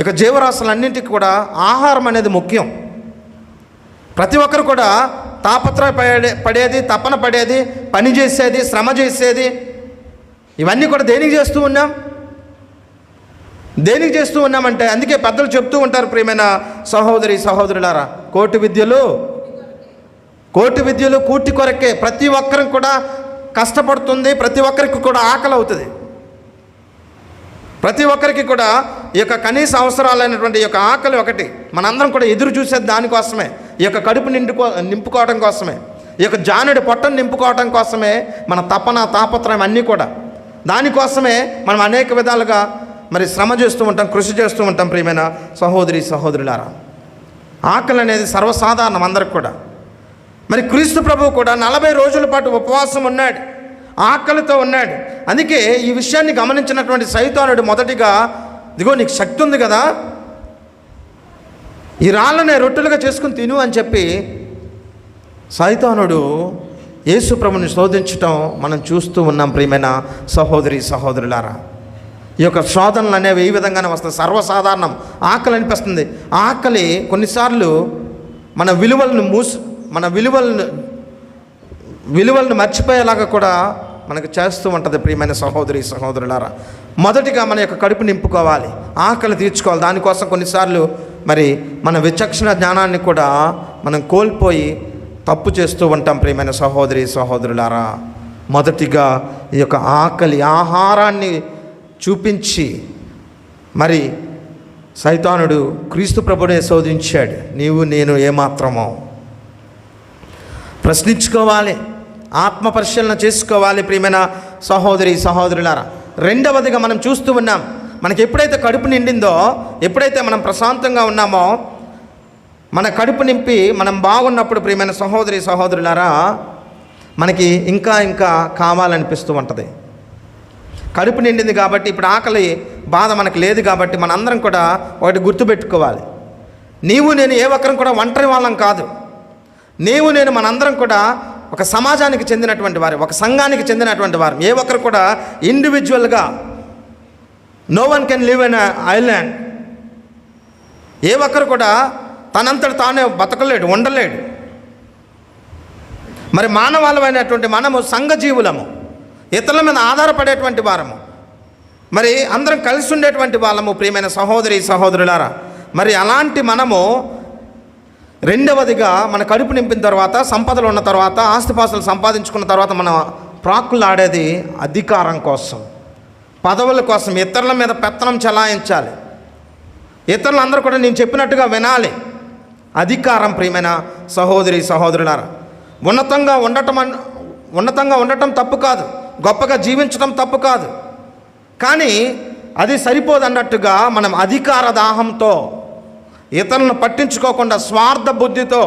A: ఇక జీవరాశులన్నింటికి కూడా ఆహారం అనేది ముఖ్యం. ప్రతి ఒక్కరు కూడా పడేది, తపన పడేది, పని చేసేది, శ్రమ చేసేది, ఇవన్నీ కూడా దేనికి చేస్తూ ఉన్నాం? దేనికి చేస్తూ ఉన్నామంటే, అందుకే పెద్దలు చెప్తూ ఉంటారు ప్రియమైన సహోదరి సహోదరులారా, కోటి విద్యలు కూటి కొరకే. ప్రతి ఒక్కరికి కూడా కష్టపడుతుంది, ప్రతి ఒక్కరికి కూడా ఆకలి అవుతుంది. ప్రతి ఒక్కరికి కూడా ఈ యొక్క కనీస అవసరాలైనటువంటి ఈ యొక్క ఆకలి ఒకటి. మనందరం కూడా ఎదురు చూసేది దానికోసమే. ఈ యొక్క కడుపు నింపుకోవడం కోసమే, ఈ యొక్క జానుడి పొట్టను నింపుకోవడం కోసమే మన తపన తాపత్రయం అన్నీ కూడా దానికోసమే మనం అనేక విధాలుగా మరి శ్రమ చేస్తూ ఉంటాం, కృషి చేస్తూ ఉంటాం. ప్రియమైన సహోదరి సహోదరులారా, ఆకలి అనేది సర్వసాధారణం అందరికి కూడా. మరి క్రీస్తు ప్రభువు కూడా 40 రోజుల పాటు ఉపవాసం ఉన్నాడు, ఆకలితో ఉన్నాడు. అందుకే ఈ విషయాన్ని గమనించినటువంటి సైతానుడు మొదటిగా, ఇదిగో నీకు శక్తి ఉంది కదా, ఈ రాళ్ళనే రొట్టెలుగా చేసుకుని తిను అని చెప్పి సైతానుడు యేసు ప్రభుని శోధించటం మనం చూస్తూ ఉన్నాం. ప్రియమైన సహోదరి సహోదరులారా, ఈ యొక్క శోధనలు అనేవి ఈ విధంగానే వస్తాయి. సర్వసాధారణం. ఆకలి అనిపిస్తుంది. ఆకలి కొన్నిసార్లు మన విలువలను మర్చిపోయేలాగా కూడా మనకు చేస్తూ ఉంటుంది. ప్రియమైన సహోదరి సహోదరులారా, మొదటిగా మన యొక్క కడుపు నింపుకోవాలి, ఆకలి తీర్చుకోవాలి. దానికోసం కొన్నిసార్లు మరి మన విచక్షణ జ్ఞానాన్ని కూడా మనం కోల్పోయి తప్పు చేస్తూ ఉంటాం. ప్రియమైన సహోదరి సహోదరులారా, మొదటిగా ఈ యొక్క ఆకలి ఆహారాన్ని చూపించి మరి సైతానుడు క్రీస్తు ప్రభునే శోధించాడు. నీవు నేను ఏమాత్రమో ప్రశ్నించుకోవాలి, ఆత్మ పరిశీలన చేసుకోవాలి. ప్రియమైన సహోదరి సహోదరులారా, రెండవదిగా మనం చూస్తూ ఉన్నాం, మనకి ఎప్పుడైతే కడుపు నిండిందో, ఎప్పుడైతే మనం ప్రశాంతంగా ఉన్నామో, మన కడుపు నింపి మనం బాగున్నప్పుడు ప్రియమైన సహోదరి సహోదరులారా, మనకి ఇంకా ఇంకా కావాలనిపిస్తూ ఉంటుంది. కడుపు నిండింది కాబట్టి ఇప్పుడు ఆకలి బాధ మనకు లేదు కాబట్టి మనందరం కూడా ఒకటి గుర్తుపెట్టుకోవాలి, నీవు నేను ఏ ఒక్కరం కూడా ఒంటరి వాళ్ళం కాదు. నీవు నేను మనందరం కూడా ఒక సమాజానికి చెందినటువంటి వారు, ఒక సంఘానికి చెందినటువంటి వారు. ఏ ఒక్కరు కూడా ఇండివిజువల్గా, no one can live in island. ఏ ఒక్కరు కూడా తనంతట తానే బతకలేడు, ఉండలేడు. మరి మానవాళమైనటువంటి మనము సంఘజీవులము, ఇతరుల మీద ఆధారపడేటువంటి వారము, మరి అందరం కలిసి ఉండేటువంటి వాళ్ళము. ప్రియమైన సహోదరి సహోదరులారా, మరి అలాంటి మనము రెండవదిగా మన కడుపు నింపిన తర్వాత, సంపదలు ఉన్న తర్వాత, ఆస్తిపాస్తులు సంపాదించుకున్న తర్వాత మనం ప్రాకులు ఆడేది అధికారం కోసం, పదవుల కోసం, ఇతరుల మీద పెత్తనం చెలాయించాలి, ఇతరులందరూ కూడా నేను చెప్పినట్టుగా వినాలి. అధికారం. ప్రియమైన సహోదరి సహోదరులారా, ఉన్నతంగా ఉండటం తప్పు కాదు, గొప్పగా జీవించడం తప్పు కాదు, కానీ అది సరిపోదన్నట్టుగా మనం అధికార దాహంతో ఇతరులను పట్టించుకోకుండా స్వార్థ బుద్ధితో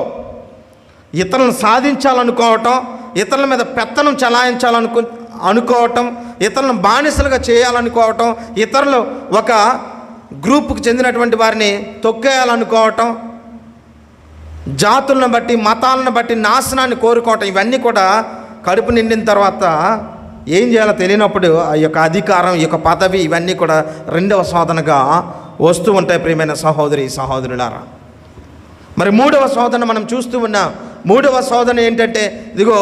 A: ఇతరులను సాధించాలనుకోవటం, ఇతరుల మీద పెత్తనం అనుకోవటం, ఇతరులను బానిసలుగా చేయాలనుకోవటం, ఇతరులు ఒక గ్రూపుకు చెందినటువంటి వారిని తొక్కేయాలనుకోవటం, జాతులను బట్టి మతాలను బట్టి నాశనాన్ని కోరుకోవటం, ఇవన్నీ కూడా కడుపు నిండిన తర్వాత ఏం చేయాలో తెలియనప్పుడు ఆ యొక్క అధికారం, ఈ యొక్క పదవి, ఇవన్నీ కూడా రెండవ శోధనగా వస్తూ ఉంటాయి ప్రియమైన సహోదరి సహోదరులారా. మరి మూడవ శోధన మనం చూస్తూ ఉన్నాం. మూడవ శోధన ఏంటంటే, ఇదిగో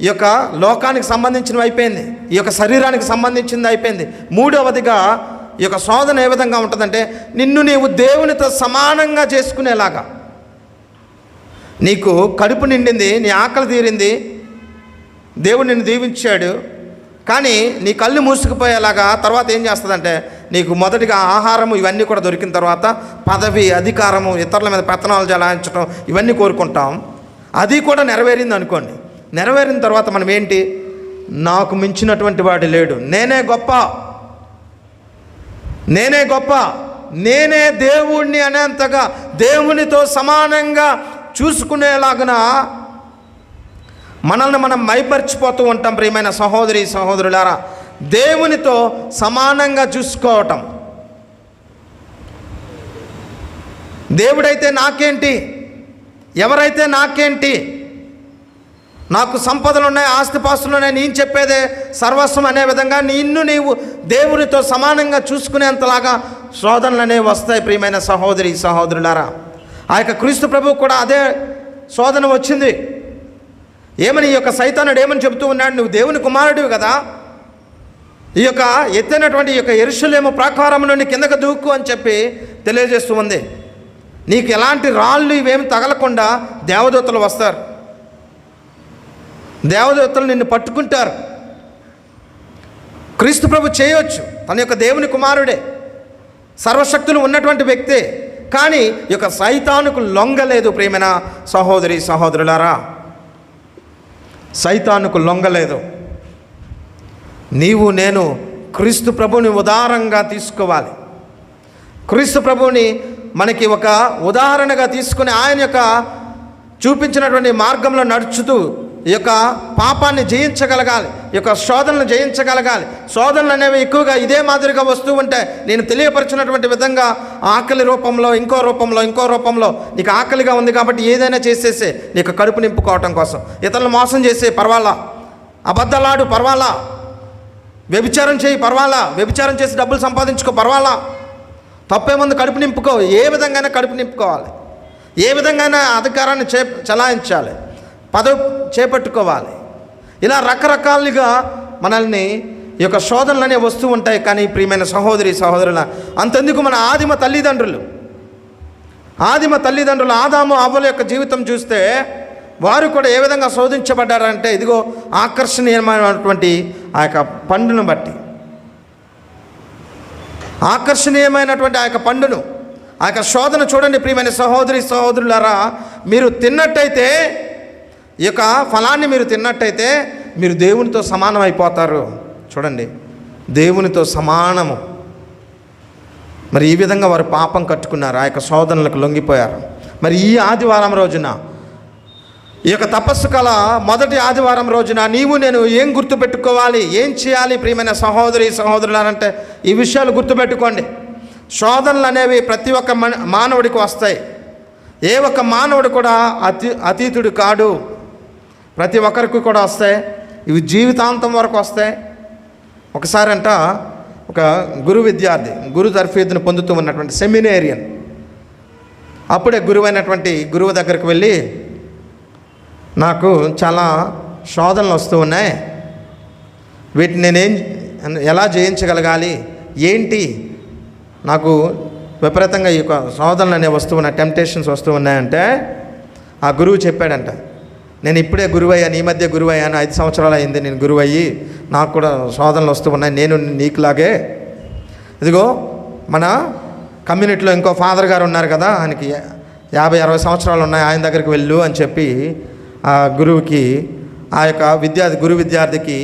A: ఈ యొక్క లోకానికి సంబంధించినవి అయిపోయింది, ఈ యొక్క శరీరానికి సంబంధించింది అయిపోయింది. మూడవదిగా ఈ యొక్క శోధన ఏ విధంగా ఉంటుందంటే, నిన్ను నీవు దేవునితో సమానంగా చేసుకునేలాగా. నీకు కడుపు నిండింది, నీ ఆకలి తీరింది, దేవుడు నిన్ను దీవించాడు, కానీ నీ కళ్ళు మూసుకుపోయేలాగా తర్వాత ఏం చేస్తుందంటే, నీకు మొదటిగా ఆహారము ఇవన్నీ కూడా దొరికిన తర్వాత పదవి, అధికారము, ఇతరుల మీద పెత్తనాలు జలాయించడం, ఇవన్నీ కోరుకుంటాం. అది కూడా నెరవేరింది అనుకోండి. నెరవేరిన తర్వాత మనం ఏంటి, నాకు మించినటువంటి వాడు లేడు, నేనే గొప్ప, నేనే గొప్ప, నేనే దేవుణ్ణి అనేంతగా దేవునితో సమానంగా చూసుకునేలాగున మనల్ని మనం మైమర్చిపోతూ ఉంటాం ప్రియమైన సహోదరి సహోదరులారా. దేవునితో సమానంగా చూసుకోవటం. దేవుడైతే నాకేంటి, ఎవరైతే నాకేంటి, నాకు సంపదలు ఉన్నాయి, ఆస్తిపాస్తులు ఉన్నాయి, నేను చెప్పేదే సర్వస్వం అనే విధంగా నీవు దేవునితో సమానంగా చూసుకునేంతలాగా శోధనలు అనేవి వస్తాయి ప్రియమైన సహోదరి సహోదరులారా. ఆ యొక్క క్రీస్తు ప్రభువు కూడా అదే శోధన వచ్చింది. ఏమని, ఈ యొక్క సైతానుడు ఏమని చెబుతూ ఉన్నాడు, నువ్వు దేవుని కుమారుడివి కదా, ఈ యొక్క ఎత్తైనటువంటి ఈ యొక్క యెరూషలేము ప్రాకారం నుండి కిందకు దూకు అని చెప్పి తెలియజేస్తూ ఉంది. నీకు ఎలాంటి రాళ్ళు ఇవేమి తగలకుండా దేవదూతలు వస్తారు, దేవదూతలు నిన్ను పట్టుకుంటారు. క్రీస్తు ప్రభు చేయవచ్చు, తన యొక్క దేవుని కుమారుడే, సర్వశక్తులు ఉన్నటువంటి వ్యక్తే, కానీ ఈ యొక్క సైతానుకు లొంగలేదు ప్రియమైన సహోదరి సహోదరులారా. సైతానుకు లొంగలేదు. నీవు నేను క్రీస్తు ప్రభుని ఉదాహరణగా తీసుకోవాలి. క్రీస్తు ప్రభుని మనకి ఒక ఉదాహరణగా తీసుకుని ఆయన యొక్క చూపించినటువంటి మార్గంలో నడుచుతూ ఈ యొక్క పాపాన్ని జయించగలగాలి, ఈ యొక్క శోధనలు జయించగలగాలి. శోధనలు అనేవి ఎక్కువగా ఇదే మాదిరిగా వస్తూ ఉంటే, నేను తెలియపరిచినటువంటి విధంగా ఆకలి రూపంలో, ఇంకో రూపంలో నీకు ఆకలిగా ఉంది కాబట్టి ఏదైనా చేసేసే నీకు కడుపు నింపుకోవటం కోసం. ఇతరులను మోసం చేసే పర్వాలా, అబద్ధాలాడు పర్వాలా, వ్యభిచారం చేయి పర్వాలా, వ్యభిచారం చేసి డబ్బులు సంపాదించుకో పర్వాలా, తప్పేముంది, కడుపు నింపుకో. ఏ విధంగానే కడుపు నింపుకోవాలి, ఏ విధంగానే అధికారాన్ని చలాయించాలి, పదవి చేపట్టుకోవాలి. ఇలా రకరకాలుగా మనల్ని ఈ యొక్క శోధనలు అనేవి వస్తూ ఉంటాయి. కానీ ప్రియమైన సహోదరి సహోదరుల, అంతెందుకు మన ఆదిమ తల్లిదండ్రులు ఆదాము అవ్వల యొక్క జీవితం చూస్తే వారు కూడా ఏ విధంగా శోధించబడ్డారంటే, ఇదిగో ఆకర్షణీయమైనటువంటి ఆ యొక్క పండును బట్టి, ఆకర్షణీయమైనటువంటి ఆ యొక్క పండును, ఆ యొక్క శోధన చూడండి ప్రియమైన సహోదరి సహోదరులారా. మీరు తిన్నట్టయితే, ఈ యొక్క ఫలాన్ని మీరు తిన్నట్టయితే మీరు దేవునితో సమానం అయిపోతారు. చూడండి, దేవునితో సమానము. మరి ఈ విధంగా వారు పాపం కట్టుకున్నారు, ఆ యొక్క శోధనలకు లొంగిపోయారు. మరి ఈ ఆదివారం రోజున, ఈ యొక్క తపస్సు కల మొదటి ఆదివారం రోజున నీవు నేను ఏం గుర్తుపెట్టుకోవాలి, ఏం చేయాలి ప్రియమైన సహోదరి సహోదరులారంటే, ఈ విషయాలు గుర్తుపెట్టుకోండి. శోధనలు అనేవి ప్రతి ఒక్క మానవుడికి వస్తాయి. ఏ ఒక్క మానవుడు కూడా అతీతుడు కాడు, ప్రతి ఒక్కరికి కూడా వస్తాయి. ఇవి జీవితాంతం వరకు వస్తాయి. ఒకసారి అంట ఒక విద్యార్థి గురు తర్ఫీదును పొందుతూ ఉన్నటువంటి సెమినేరియన్ అప్పుడే గురువైనటువంటి గురువు దగ్గరికి వెళ్ళి, నాకు చాలా శోధనలు వస్తూ ఉన్నాయి, వీటిని నేనేం ఎలా జయించగలగాలి, ఏంటి, నాకు విపరీతంగా ఈ యొక్క శోధనలు అనేవి వస్తూ ఉన్నాయి, టెంప్టేషన్స్ వస్తూ ఉన్నాయంటే, ఆ గురువు చెప్పాడంట, నేను ఇప్పుడే గురువయ్యాను, ఈ మధ్య గురువయ్యాను, 5 సంవత్సరాలు అయింది నేను గురువయ్యి, నాకు కూడా శోధనలు వస్తూ ఉన్నాయి, నేను నీకులాగే, ఇదిగో మన కమ్యూనిటీలో ఇంకో ఫాదర్ గారు ఉన్నారు కదా, ఆయనకి 50-60 సంవత్సరాలు ఉన్నాయి, ఆయన దగ్గరికి వెళ్ళు అని చెప్పి ఆ గురువుకి, ఆ యొక్క విద్యార్థికి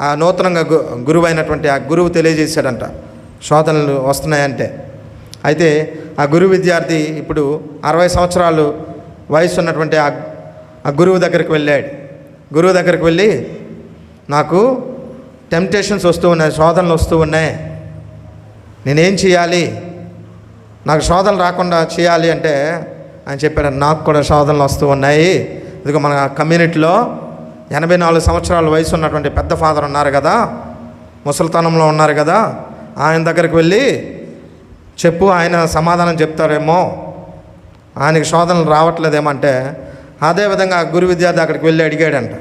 A: ఆ నూతనంగా గురువు అయినటువంటి ఆ గురువు తెలియజేశాడంట శోధనలు వస్తున్నాయంటే. అయితే ఆ గురు విద్యార్థి ఇప్పుడు 60 సంవత్సరాలు వయసు ఉన్నటువంటి ఆ గురువు దగ్గరికి వెళ్ళాడు. గురువు దగ్గరికి వెళ్ళి, నాకు టెంప్టేషన్స్ వస్తూ ఉన్నాయి, శోధనలు వస్తూ ఉన్నాయి, నేనేం చేయాలి, నాకు శోధనలు రాకుండా చేయాలి అంటే ఆయన చెప్పాడు, నాకు కూడా శోధనలు వస్తూ ఉన్నాయి. ఇదిగో మన కమ్యూనిటీలో 84 సంవత్సరాల వయసు ఉన్నటువంటి పెద్ద ఫాదర్ ఉన్నారు కదా, ముసలితనంలో ఉన్నారు కదా, ఆయన దగ్గరికి వెళ్ళి చెప్పు, ఆయన సమాధానం చెప్తారేమో, ఆయనకి శోధనలు రావట్లేదేమంటే, అదేవిధంగా గురు విద్యార్థి అక్కడికి వెళ్ళి అడిగాడంట.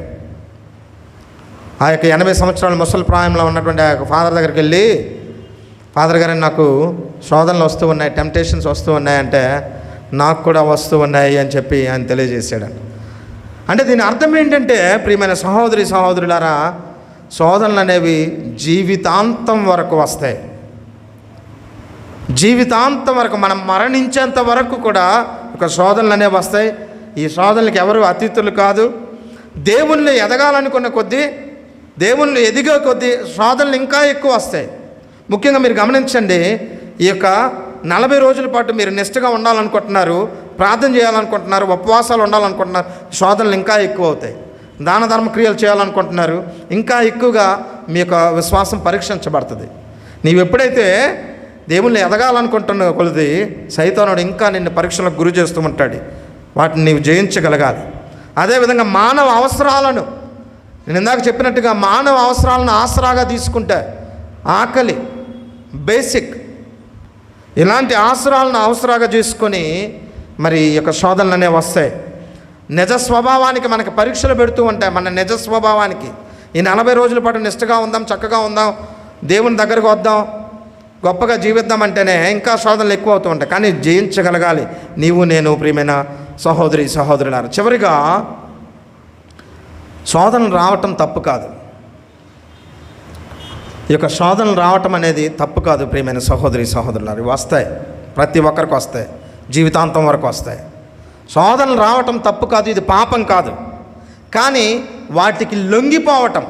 A: ఆ యొక్క 80 సంవత్సరాల ముసలి ప్రాయంలో ఉన్నటువంటి ఆ యొక్క ఫాదర్ దగ్గరికి వెళ్ళి, ఫాదర్ గారు నాకు శోధనలు వస్తూ ఉన్నాయి, టెంప్టేషన్స్ వస్తూ ఉన్నాయంటే, నాకు కూడా వస్తూ ఉన్నాయి అని చెప్పి ఆయన తెలియజేశాడంట. అంటే దీని అర్థం ఏంటంటే, ప్రియమైన సహోదరి సహోదరులారా, శోధనలు అనేవి జీవితాంతం వరకు వస్తాయి. జీవితాంతం వరకు, మనం మరణించేంత వరకు కూడా ఒక శోధనలు అనేవి వస్తాయి. ఈ శోధనలకు ఎవరు అతిథులు కాదు. దేవుళ్ళు ఎదగాలనుకున్న కొద్దీ, దేవుళ్ళు ఎదిగే కొద్దీ శోధనలు ఇంకా ఎక్కువ వస్తాయి. ముఖ్యంగా మీరు గమనించండి, ఈ యొక్క 40 రోజుల పాటు మీరు నిష్ఠగా ఉండాలనుకుంటున్నారు, ప్రార్థన చేయాలనుకుంటున్నారు, ఉపవాసాలు ఉండాలనుకుంటున్నారు, శోధనలు ఇంకా ఎక్కువ అవుతాయి. దాన ధర్మ క్రియలు చేయాలనుకుంటున్నారు, ఇంకా ఎక్కువగా మీ యొక్క విశ్వాసం పరీక్షించబడుతుంది. నీవు ఎప్పుడైతే దేవుళ్ళు ఎదగాలనుకుంటున్న కొలది సైతానుడు ఇంకా నిన్ను పరీక్షలకు గురి చేస్తూ ఉంటాడు. వాటిని నీవు జయించగలగాలి. అదేవిధంగా మానవ అవసరాలను, నేను ఇందాక చెప్పినట్టుగా మానవ అవసరాలను ఆసరాగా తీసుకుంటే, ఆకలి బేసిక్, ఇలాంటి ఆసరాలను అవసరాగా చేసుకొని మరి ఈ యొక్క శోధనలు అనేవి వస్తాయి. నిజ స్వభావానికి మనకి పరీక్షలు పెడుతూ ఉంటాయి. మన నిజ స్వభావానికి ఈ 40 రోజుల పాటు నిష్ఠగా ఉందాం, చక్కగా ఉందాం, దేవుని దగ్గరకు వద్దాం, గొప్పగా జీవిద్దాం అంటేనే ఇంకా శోధనలు ఎక్కువ అవుతూ ఉంటాయి. కానీ జయించగలగాలి నీవు నేను, ప్రియమైన సహోదరి సహోదరులారా. చివరిగా, శోధనలు రావటం తప్పు కాదు. ఈ యొక్క శోధనలు రావటం అనేది తప్పు కాదు ప్రియమైన సహోదరి సహోదరులారా. వస్తాయి, ప్రతి ఒక్కరికి వస్తాయి, జీవితాంతం వరకు వస్తాయి. శోధనలు రావటం తప్పు కాదు, ఇది పాపం కాదు. కానీ వాటికి లొంగిపోవటం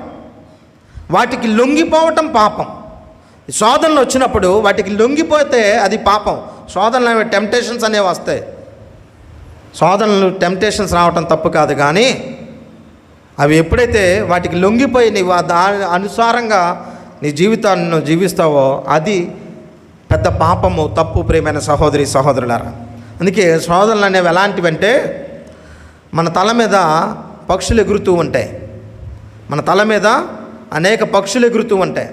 A: పాపం. శోధనలు వచ్చినప్పుడు వాటికి లొంగిపోతే అది పాపం. శోధనలు అనేవి టెంప్టేషన్స్ అనేవి వస్తాయి. శోధనలు టెంప్టేషన్స్ రావటం తప్పు కాదు, కానీ అవి ఎప్పుడైతే వాటికి లొంగిపోయి నీవు దాని అనుసారంగా నీ జీవితాన్ని జీవిస్తావో అది పెద్ద పాపము, తప్పు ప్రియమైన సహోదరి సహోదరులారా. అందుకే శోధనలు అనేవి ఎలాంటివంటే, మన తల మీద పక్షులు ఎగురుతూ ఉంటాయి, మన తల మీద అనేక పక్షులు ఎగురుతూ ఉంటాయి.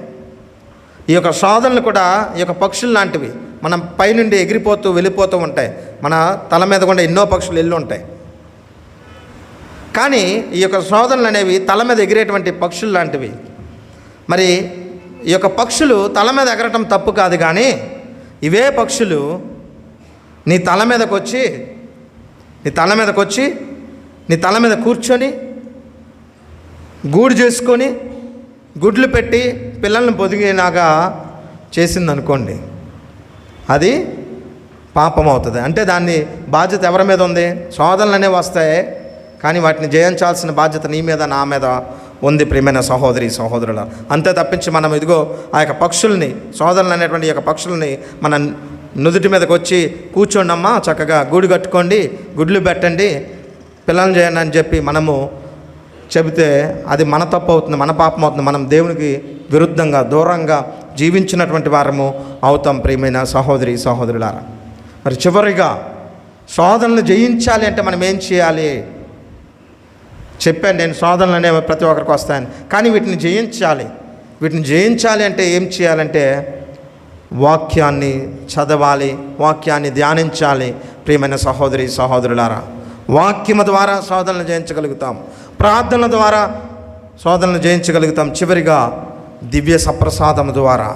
A: ఈ యొక్క శోధనలు కూడా ఈ యొక్క పక్షులు లాంటివి, మనం పైనుండి ఎగిరిపోతూ వెళ్ళిపోతూ ఉంటాయి. మన తల మీద కూడా ఎన్నో పక్షులు వెళ్ళి ఉంటాయి. కానీ ఈ యొక్క శోధనలు అనేవి తల మీద ఎగిరేటువంటి పక్షులు లాంటివి. మరి ఈ యొక్క పక్షులు తల మీద ఎగరటం తప్పు కాదు, కానీ ఇవే పక్షులు నీ తల మీదకి వచ్చి నీ తల మీద కూర్చొని గూడు చేసుకొని గుడ్లు పెట్టి పిల్లల్ని పొదిగినాగా చేసిందనుకోండి, అది పాపం అవుతుంది. అంటే దాన్ని బాధ్యత ఎవరి మీద ఉంది? శోధనలు అనేవి వస్తాయి, కానీ వాటిని జయించాల్సిన బాధ్యత నీ మీద నా మీద ఉంది ప్రియమైన సహోదరి సహోదరుల. అంతే తప్పించి మనం ఇదిగో ఆ యొక్క పక్షుల్ని, శోధనలు అనేటువంటి ఈ యొక్క పక్షుల్ని మన నుదుటి మీదకి వచ్చి కూర్చోండి అమ్మా, చక్కగా గూడు కట్టుకోండి, గుడ్లు పెట్టండి, పిల్లల్ని చేయండి అని చెప్పి మనము చెబితే అది మన తప్పు అవుతుంది, మన పాపం అవుతుంది. మనం దేవునికి విరుద్ధంగా దూరంగా జీవించినటువంటి వారము అవుతాం ప్రియమైన సహోదరి సహోదరులారా. మరి చివరిగా శోధనలు జయించాలి అంటే మనం ఏం చేయాలి? చెప్పాను నేను, శోధనలు అనేవి ప్రతి ఒక్కరికి వస్తాయని. కానీ వీటిని జయించాలి అంటే ఏం చేయాలంటే వాక్యాన్ని చదవాలి, వాక్యాన్ని ధ్యానించాలి ప్రియమైన సహోదరి సహోదరులారా. వాక్యము ద్వారా శోధనలు జయించగలుగుతాం, ప్రార్థనల ద్వారా శోధనలు జయించగలుగుతాం. చివరిగా దివ్య సప్రసాదము ద్వారా,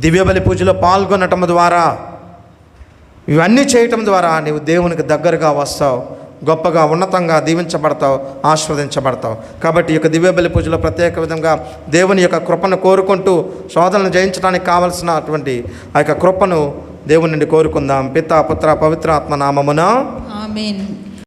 A: దివ్య బలి పూజలో పాల్గొనటం ద్వారా, ఇవన్నీ చేయటం ద్వారా నీవు దేవునికి దగ్గరగా వస్తావు, గొప్పగా ఉన్నతంగా దీవించబడతావు, ఆస్వాదించబడతావు. కాబట్టి ఈ యొక్క దివ్య బలి పూజలో ప్రత్యేక విధంగా దేవుని యొక్క కృపను కోరుకుంటూ శోధనలు జయించడానికి కావలసినటువంటి ఆ యొక్క కృపను దేవుని నుండి కోరుకుందాం. పితా పుత్ర పవిత్ర ఆత్మ నామమున
B: ఆమేన్.